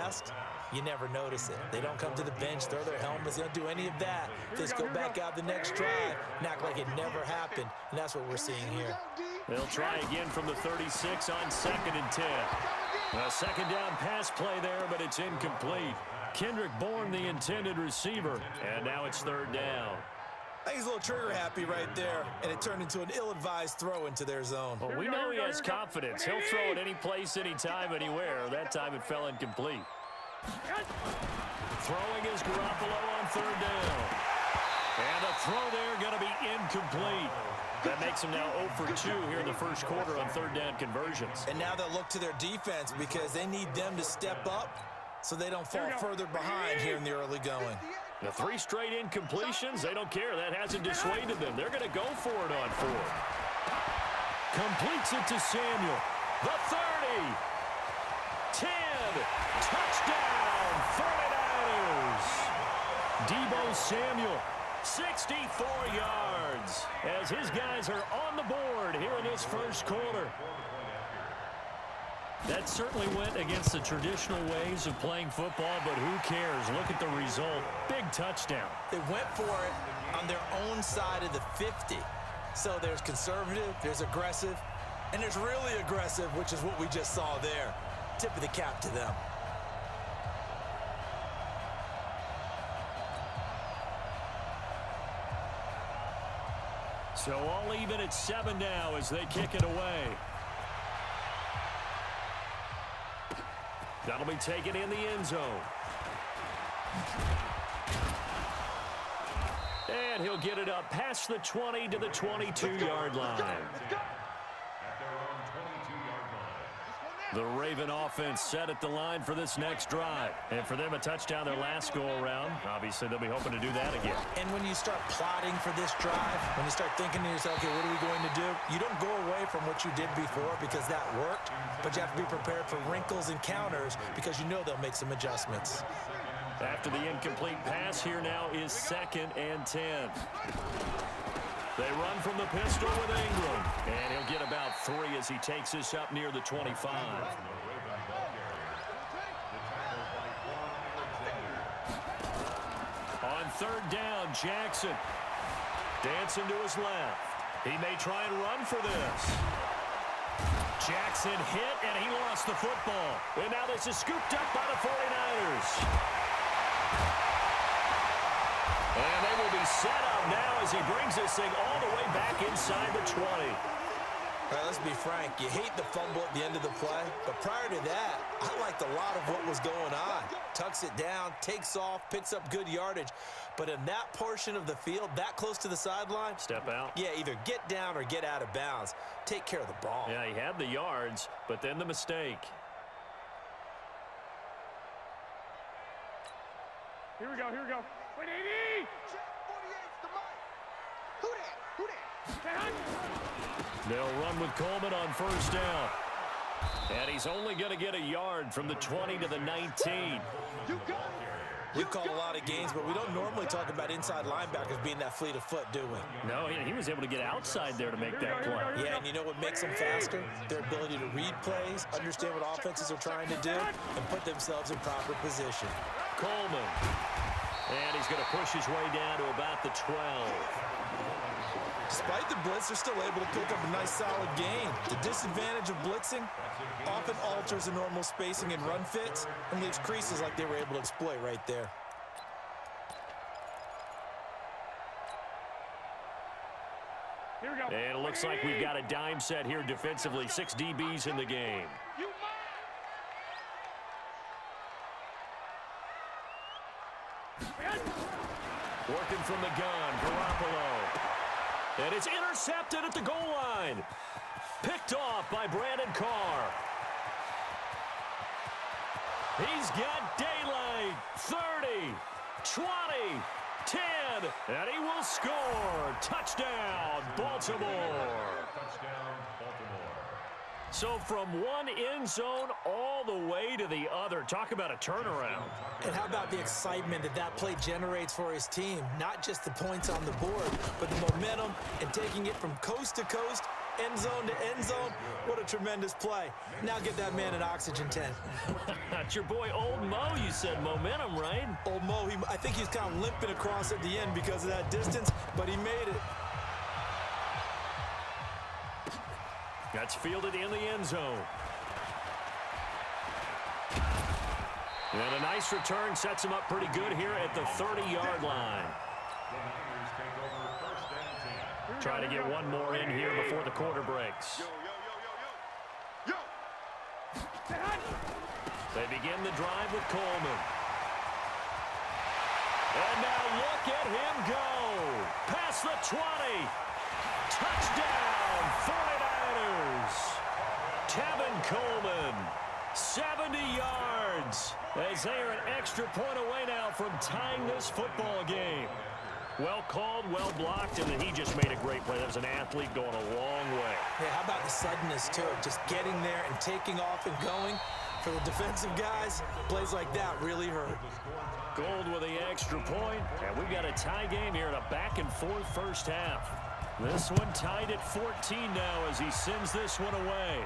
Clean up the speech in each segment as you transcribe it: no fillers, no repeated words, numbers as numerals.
best, you never notice it. They don't come to the bench, throw their helmets. They don't do any of that. They just go back out the next drive and act like it never happened, and that's what we're seeing here. They'll try again from the 36 on 2nd and 10. A second down pass play there, but it's incomplete. Kendrick Bourne, the intended receiver, and now it's 3rd down. I think he's a little trigger happy right there, and it turned into an ill-advised throw into their zone. Well, we know he has confidence. He'll throw it any place, anytime, anywhere. That time it fell incomplete. Throwing is Garoppolo on 3rd down. And the throw there going to be incomplete. That makes them now 0 for 2 here in the first quarter on 3rd down conversions. And now they'll look to their defense because they need them to step up so they don't fall further behind here in the early going. The 3 straight incompletions, they don't care. That hasn't dissuaded them. They're going to go for it on 4th. Completes it to Samuel. The 30. 10. Touchdown, 49ers. Deebo Samuel, 64 yards, as his guys are on the board here in this first quarter. That certainly went against the traditional ways of playing football, but who cares? Look at the result. Big touchdown. They went for it on their own side of the 50. So there's conservative, there's aggressive, and there's really aggressive, which is what we just saw there. Tip of the cap to them. So all even at 7 now as they kick it away. That'll be taken in the end zone. And he'll get it up past the 20 to the 22-yard line. The Raven offense set at the line for this next drive. And for them, a touchdown their last go-around. Obviously, they'll be hoping to do that again. And when you start plotting for this drive, when you start thinking to yourself, okay, what are we going to do? You don't go away from what you did before because that worked, but you have to be prepared for wrinkles and counters because you know they'll make some adjustments. After the incomplete pass, here now is 2nd and 10. They run from the pistol with Ingram. And he'll get about 3 as he takes this up near the 25. On 3rd down, Jackson. Dancing to his left. He may try and run for this. Jackson hit, and he lost the football. And now this is scooped up by the 49ers. And they will be set up now as he brings this thing all the way back inside the 20. All right, let's be frank. You hate the fumble at the end of the play, but prior to that, I liked a lot of what was going on. Tucks it down, takes off, picks up good yardage. But in that portion of the field, that close to the sideline, step out. Yeah, either get down or get out of bounds. Take care of the ball. Yeah, he had the yards, but then the mistake. Here we go, here we go. Wait, 80! They'll run with Coleman on 1st down. And he's only going to get a yard from the 20 to the 19. We've called a lot of games, but we don't normally talk about inside linebackers being that fleet of foot, do we? No, he was able to get outside there to make that play. Yeah, and you know what makes them faster? Their ability to read plays, understand what offenses are trying to do, and put themselves in proper position. Coleman. And he's going to push his way down to about the 12. Despite the blitz, they're still able to pick up a nice, solid gain. The disadvantage of blitzing often alters the normal spacing and run fits and leaves creases like they were able to exploit right there. Here we go. And it looks like we've got a dime set here defensively. 6 DBs in the game. Working from the gun, Garoppolo. And it's intercepted at the goal line. Picked off by Brandon Carr. He's got daylight. 30, 20, 10, and he will score. Touchdown, Baltimore. Touchdown, Baltimore. So from one end zone all the way to the other. Talk about a turnaround. And how about the excitement that that play generates for his team? Not just the points on the board, but the momentum and taking it from coast to coast end zone to end zone. What a tremendous play. Now get that man an oxygen tent. That's your boy Old Mo, you said. Momentum, right? Old Mo, I think he's kind of limping across at the end because of that distance, but he made it. That's fielded in the end zone. And a nice return sets him up pretty good here at the 30-yard line. Try to get one more in here before the quarter breaks. They begin the drive with Coleman. And now look at him go. Past the 20. Touchdown, 49ers. Tevin Coleman, 70 yards. As they are an extra point away now from tying this football game. Well called, well blocked, and then he just made a great play. That was an athlete going a long way. Yeah, how about the suddenness, too? Just getting there and taking off and going. For the defensive guys, plays like that really hurt. Gold with the extra point, and we've got a tie game here in a back-and-forth first half. This one tied at 14 now as he sends this one away.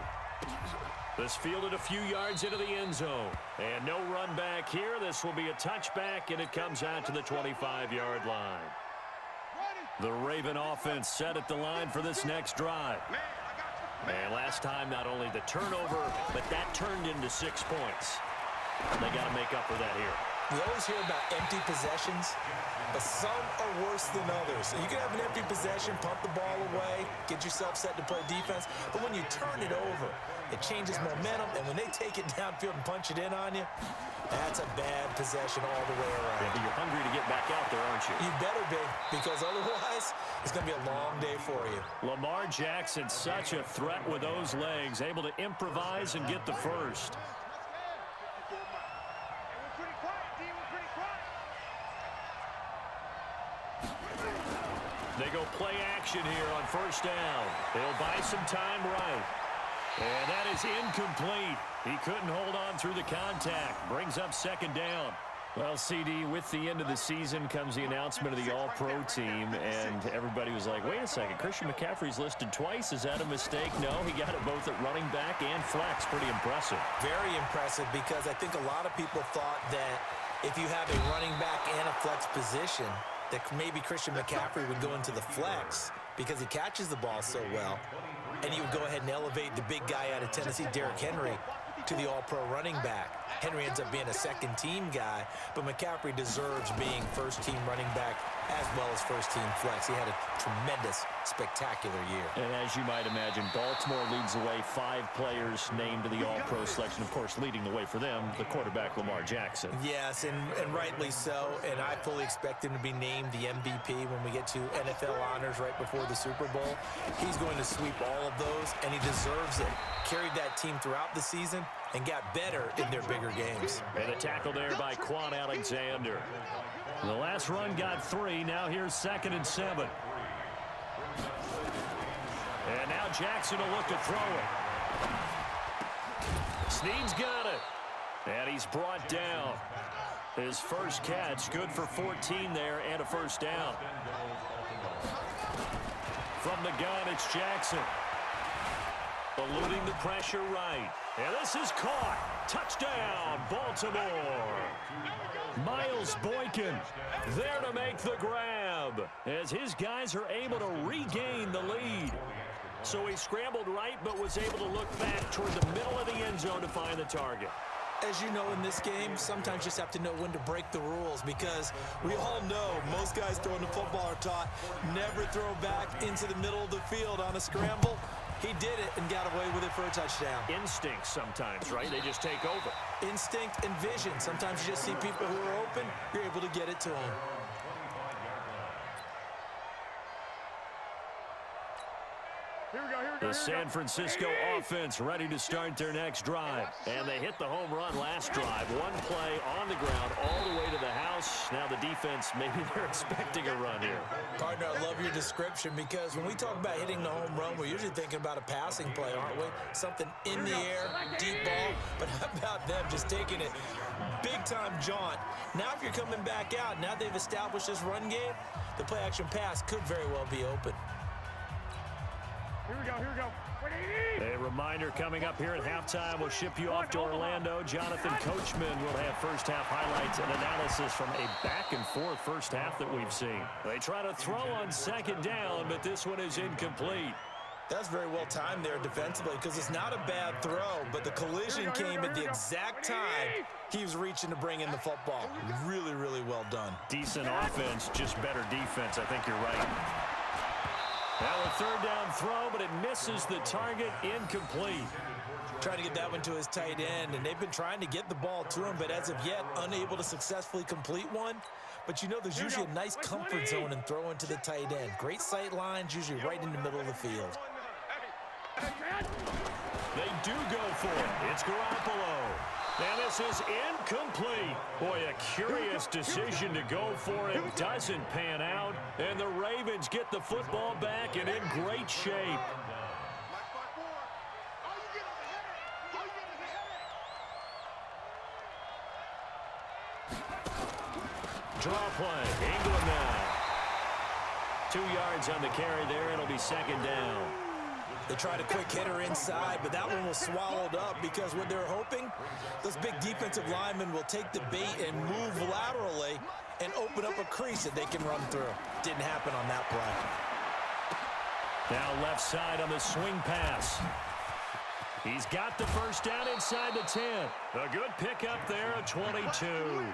This fielded a few yards into the end zone. And no run back here. This will be a touchback, and it comes out to the 25-yard line. The Raven offense set at the line for this next drive. And last time, not only the turnover, but that turned into 6 points. They got to make up for that here. We always hear about empty possessions, but some are worse than others. You can have an empty possession, pump the ball away, get yourself set to play defense, but when you turn it over, it changes momentum, and when they take it downfield and punch it in on you, that's a bad possession all the way around. Yeah, but you're hungry to get back out there, aren't you? You better be, because otherwise, it's going to be a long day for you. Lamar Jackson, such a threat with those legs, able to improvise and get the first. They go play action here on first down. They'll buy some time right. And that is incomplete. He couldn't hold on through the contact. Brings up second down. Well, CD, with the end of the season comes the announcement of the All-Pro team, and everybody was like, wait a second, Christian McCaffrey's listed twice. Is that a mistake? No, he got it both at running back and flex. Pretty impressive. Very impressive, because I think a lot of people thought that if you have a running back and a flex position, that maybe Christian McCaffrey would go into the flex because he catches the ball so well, and he would go ahead and elevate the big guy out of Tennessee, Derrick Henry, to the All-Pro running back. Henry ends up being a second-team guy, but McCaffrey deserves being first-team running back as well as first-team flex. He had a tremendous, spectacular year. And as you might imagine, Baltimore leads the way. 5 players named to the All-Pro selection. Of course, leading the way for them, the quarterback, Lamar Jackson. Yes, and rightly so. And I fully expect him to be named the MVP when we get to NFL honors right before the Super Bowl. He's going to sweep all of those, and he deserves it. Carried that team throughout the season and got better in their bigger games. And a tackle there by Quan Alexander. The last run got 3. Now here's 2nd and 7. And now Jackson will look to throw it. Snead's got it. And he's brought down. His first catch, good for 14 there and a first down. From the gun, it's Jackson. Eluding the pressure right. And this is caught. Touchdown, Baltimore. Miles Boykin there to make the grab as his guys are able to regain the lead. So he scrambled right but was able to look back toward the middle of the end zone to find the target. As you know, in this game, sometimes you just have to know when to break the rules, because we all know most guys throwing the football are taught never throw back into the middle of the field on a scramble. He did it and got away with it for a touchdown. Instinct sometimes, right? They just take over. Instinct and vision. Sometimes you just see people who are open, you're able to get it to them. The San Francisco offense ready to start their next drive. And they hit the home run last drive. One play on the ground all the way to the house. Now the defense, maybe they're expecting a run here. Partner, I love your description, because when we talk about hitting the home run, we're usually thinking about a passing play, aren't we? Something in the air, deep ball. But how about them just taking it big-time jaunt? Now if you're coming back out, now they've established this run game, the play-action pass could very well be open. Here we go, here we go. Wait, 80! A reminder coming up here at halftime. We'll ship you off to Orlando. Jonathan Coachman will have first-half highlights and analysis from a back-and-forth first half that we've seen. They try to throw on second down, but this one is incomplete. That's very well timed there defensively because it's not a bad throw, but the collision came at the exact time he was reaching to bring in the football. Really, really well done. Decent offense, just better defense. I think you're right. Now a third down throw, but it misses the target, incomplete. Trying to get that one to his tight end, and they've been trying to get the ball to him, but as of yet, unable to successfully complete one. But you know there's usually a nice comfort zone in throwing to the tight end. Great sight lines, usually right in the middle of the field. They do go for it. It's Garoppolo. And this is incomplete. Boy, a curious decision to go for it. Doesn't pan out. And the Ravens get the football back and in great shape. Draw play. England now. 2 yards on the carry there. It'll be second down. They tried a quick hitter inside, but that one was swallowed up because what they're hoping, those big defensive linemen will take the bait and move laterally and open up a crease that they can run through. Didn't happen on that play. Now left side on the swing pass. He's got the first down inside the 10. A good pickup there, a 22.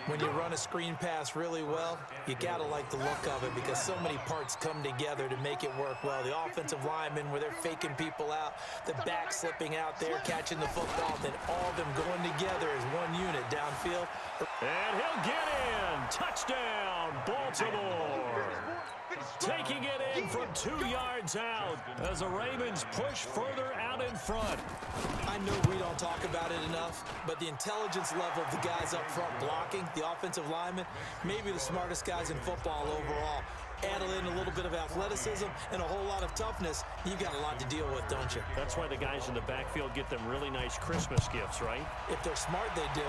When you run a screen pass really well, you got to like the look of it because so many parts come together to make it work well. The offensive linemen, where they're faking people out, the back slipping out there, catching the football, then all of them going together as one unit downfield. And he'll get in. Touchdown, Baltimore. Taking it in from 2 yards out as the Ravens push further out in front. I know we don't talk about it enough, but the intelligence level of the guys up front blocking, the offensive linemen, maybe the smartest guys in football overall. Add in a little bit of athleticism and a whole lot of toughness, you've got a lot to deal with, don't you? That's why the guys in the backfield get them really nice Christmas gifts, right? If they're smart, they do.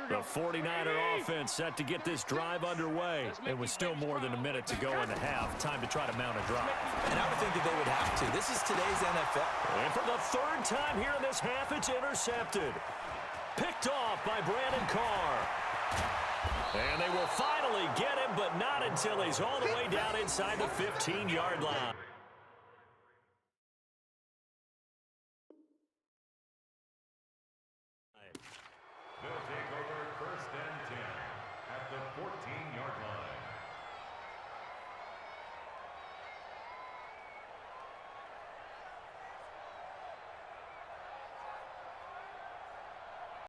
The 49er offense set to get this drive underway. And with still more than a minute to go in the half, time to try to mount a drive. And I would think that they would have to. This is today's NFL. And for the third time here in this half, it's intercepted. Picked off by Brandon Carr. And they will finally get him, but not until he's all the way down inside the 15-yard line.